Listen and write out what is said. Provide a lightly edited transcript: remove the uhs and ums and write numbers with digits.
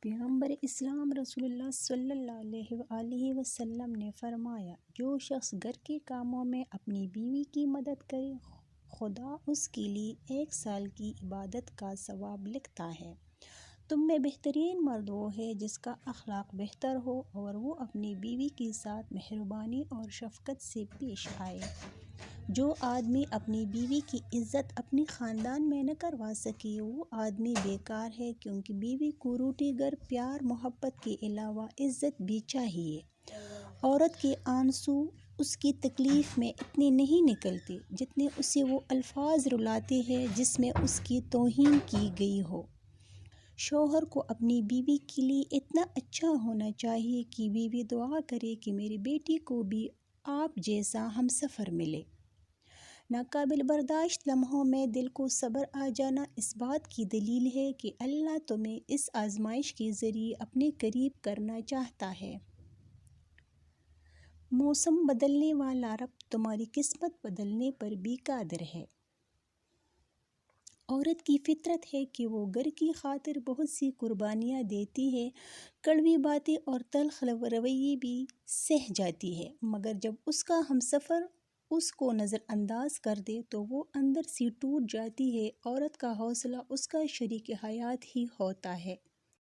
پیغمبر اسلام رسول اللہ صلی اللہ علیہ وآلہ وسلم نے فرمایا، جو شخص گھر کے کاموں میں اپنی بیوی کی مدد کرے، خدا اس کے لیے 1 سال کی عبادت کا ثواب لکھتا ہے۔ تم میں بہترین مرد وہ ہے جس کا اخلاق بہتر ہو اور وہ اپنی بیوی کے ساتھ مہربانی اور شفقت سے پیش آئے۔ جو آدمی اپنی بیوی کی عزت اپنی خاندان میں نہ کروا سکے وہ آدمی بیکار ہے، کیونکہ بیوی کو روٹی گر پیار محبت کے علاوہ عزت بھی چاہیے۔ عورت کے آنسو اس کی تکلیف میں اتنے نہیں نکلتے جتنے اسے وہ الفاظ رلاتے ہیں جس میں اس کی توہین کی گئی ہو۔ شوہر کو اپنی بیوی کے لیے اتنا اچھا ہونا چاہیے کہ بیوی دعا کرے کہ میری بیٹی کو بھی آپ جیسا ہمسفر ملے۔ ناقابل برداشت لمحوں میں دل کو صبر آ جانا اس بات کی دلیل ہے کہ اللہ تمہیں اس آزمائش کے ذریعے اپنے قریب کرنا چاہتا ہے۔ موسم بدلنے والا رب تمہاری قسمت بدلنے پر بھی قادر ہے۔ عورت کی فطرت ہے کہ وہ گھر کی خاطر بہت سی قربانیاں دیتی ہے، کڑوی باتیں اور تلخ رویے بھی سہ جاتی ہے، مگر جب اس کا ہمسفر اس کو نظر انداز کر دے تو وہ اندر سے ٹوٹ جاتی ہے۔ عورت کا حوصلہ اس کا شریک حیات ہی ہوتا ہے۔